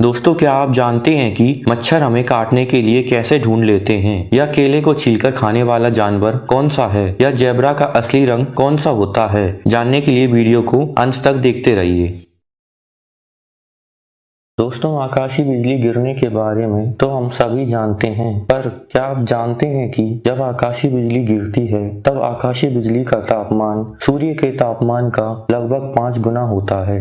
दोस्तों, क्या आप जानते हैं कि मच्छर हमें काटने के लिए कैसे ढूंढ लेते हैं? या केले को छीलकर खाने वाला जानवर कौन सा है? या जेब्रा का असली रंग कौन सा होता है? जानने के लिए वीडियो को अंत तक देखते रहिए। दोस्तों, आकाशीय बिजली गिरने के बारे में तो हम सभी जानते हैं, पर क्या आप जानते हैं कि जब आकाशीय बिजली गिरती है तब आकाशीय बिजली का तापमान सूर्य के तापमान का लगभग 5 गुना होता है।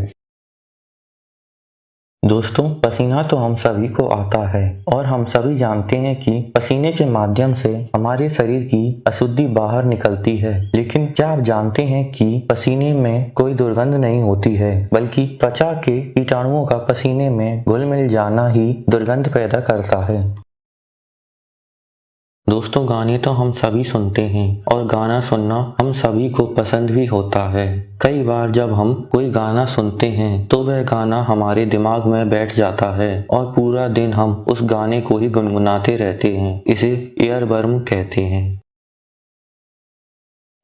दोस्तों, पसीना तो हम सभी को आता है और हम सभी जानते हैं कि पसीने के माध्यम से हमारे शरीर की अशुद्धि बाहर निकलती है। लेकिन क्या आप जानते हैं कि पसीने में कोई दुर्गंध नहीं होती है, बल्कि त्वचा के कीटाणुओं का पसीने में घुल मिल जाना ही दुर्गंध पैदा करता है। दोस्तों, गाने तो हम सभी सुनते हैं और गाना सुनना हम सभी को पसंद भी होता है। कई बार जब हम कोई गाना सुनते हैं तो वह गाना हमारे दिमाग में बैठ जाता है और पूरा दिन हम उस गाने को ही गुनगुनाते रहते हैं। इसे ईयरवर्म कहते हैं।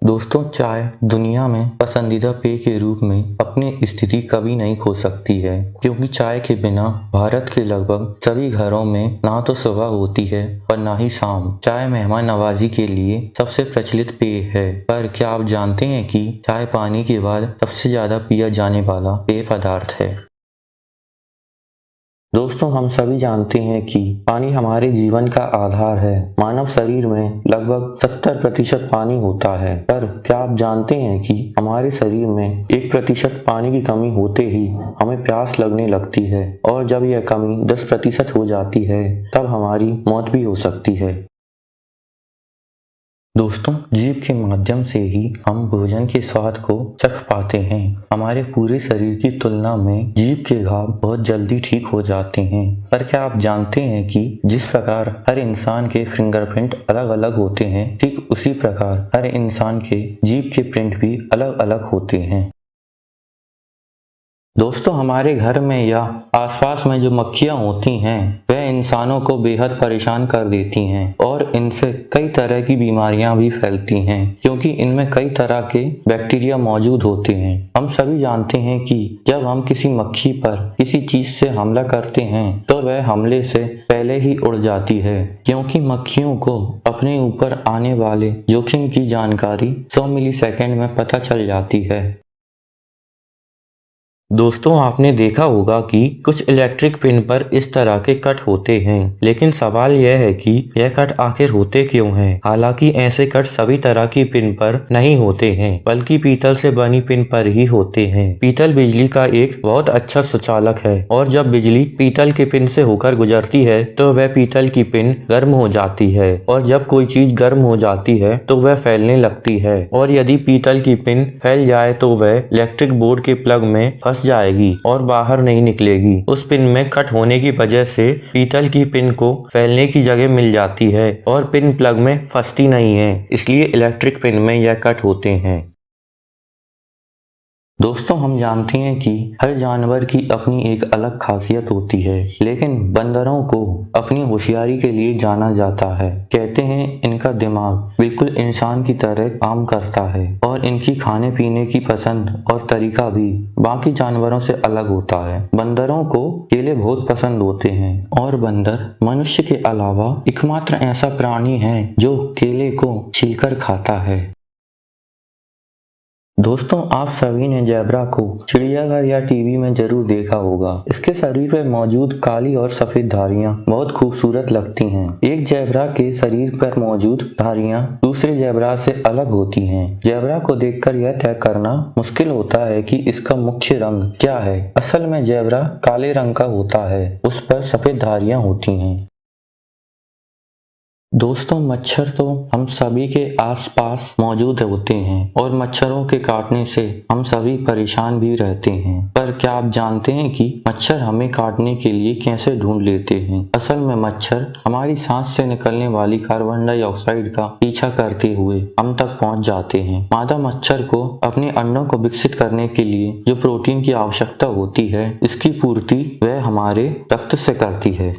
दोस्तों, चाय दुनिया में पसंदीदा पेय के रूप में अपनी स्थिति कभी नहीं खो सकती है, क्योंकि चाय के बिना भारत के लगभग सभी घरों में ना तो सुबह होती है और ना ही शाम। चाय मेहमान नवाजी के लिए सबसे प्रचलित पेय है। पर क्या आप जानते हैं कि चाय पानी के बाद सबसे ज्यादा पिया जाने वाला पेय पदार्थ है? दोस्तों, हम सभी जानते हैं कि पानी हमारे जीवन का आधार है। मानव शरीर में लगभग 70% पानी होता है, पर क्या आप जानते हैं कि हमारे शरीर में 1% पानी की कमी होते ही हमें प्यास लगने लगती है, और जब यह कमी 10% हो जाती है तब हमारी मौत भी हो सकती है। दोस्तों, जीभ के माध्यम से ही हम भोजन के स्वाद को चख पाते हैं। हमारे पूरे शरीर की तुलना में जीभ के घाव बहुत जल्दी ठीक हो जाते हैं। पर क्या आप जानते हैं कि जिस प्रकार हर इंसान के फिंगरप्रिंट अलग अलग होते हैं, ठीक उसी प्रकार हर इंसान के जीभ के प्रिंट भी अलग अलग होते हैं। दोस्तों, हमारे घर में या आसपास में जो मक्खियाँ होती हैं वह इंसानों को बेहद परेशान कर देती हैं और इनसे कई तरह की बीमारियां भी फैलती हैं, क्योंकि इनमें कई तरह के बैक्टीरिया मौजूद होते हैं। हम सभी जानते हैं कि जब हम किसी मक्खी पर किसी चीज से हमला करते हैं तो वह हमले से पहले ही उड़ जाती है, क्योंकि मक्खियों को अपने ऊपर आने वाले जोखिम की जानकारी 100 मिलीसेकंड में पता चल जाती है। दोस्तों, आपने देखा होगा कि कुछ इलेक्ट्रिक पिन पर इस तरह के कट होते हैं, लेकिन सवाल यह है कि यह कट आखिर होते क्यों हैं? हालांकि ऐसे कट सभी तरह की पिन पर नहीं होते हैं, बल्कि पीतल से बनी पिन पर ही होते हैं। पीतल बिजली का एक बहुत अच्छा सुचालक है, और जब बिजली पीतल के पिन से होकर गुजरती है तो वह पीतल की पिन गर्म हो जाती है, और जब कोई चीज गर्म हो जाती है तो वह फैलने लगती है, और यदि पीतल की पिन फैल जाए तो वह इलेक्ट्रिक बोर्ड के प्लग में फंस जाएगी और बाहर नहीं निकलेगी। उस पिन में कट होने की वजह से पीतल की पिन को फैलने की जगह मिल जाती है और पिन प्लग में फंसती नहीं है, इसलिए इलेक्ट्रिक पिन में यह कट होते हैं। दोस्तों, हम जानते हैं कि हर जानवर की अपनी एक अलग खासियत होती है, लेकिन बंदरों को अपनी होशियारी के लिए जाना जाता है। कहते हैं इनका दिमाग बिल्कुल इंसान की तरह काम करता है, और इनकी खाने पीने की पसंद और तरीका भी बाकी जानवरों से अलग होता है। बंदरों को केले बहुत पसंद होते हैं, और बंदर मनुष्य के अलावा एकमात्र ऐसा प्राणी है जो केले को छीलकर खाता है। दोस्तों, आप सभी ने जेब्रा को चिड़ियाघर या टीवी में जरूर देखा होगा। इसके शरीर पर मौजूद काली और सफेद धारियां बहुत खूबसूरत लगती हैं। एक जेब्रा के शरीर पर मौजूद धारियां दूसरे जेब्रा से अलग होती हैं। जेब्रा को देखकर यह तय करना मुश्किल होता है कि इसका मुख्य रंग क्या है। असल में जेब्रा काले रंग का होता है, उस पर सफेद धारियां होती हैं। दोस्तों, मच्छर तो हम सभी के आसपास मौजूद होते हैं, और मच्छरों के काटने से हम सभी परेशान भी रहते हैं। पर क्या आप जानते हैं कि मच्छर हमें काटने के लिए कैसे ढूंढ लेते हैं? असल में मच्छर हमारी सांस से निकलने वाली कार्बन डाइऑक्साइड का पीछा करते हुए हम तक पहुंच जाते हैं। मादा मच्छर को अपने अंडों को विकसित करने के लिए जो प्रोटीन की आवश्यकता होती है, इसकी पूर्ति वह हमारे रक्त से करती है।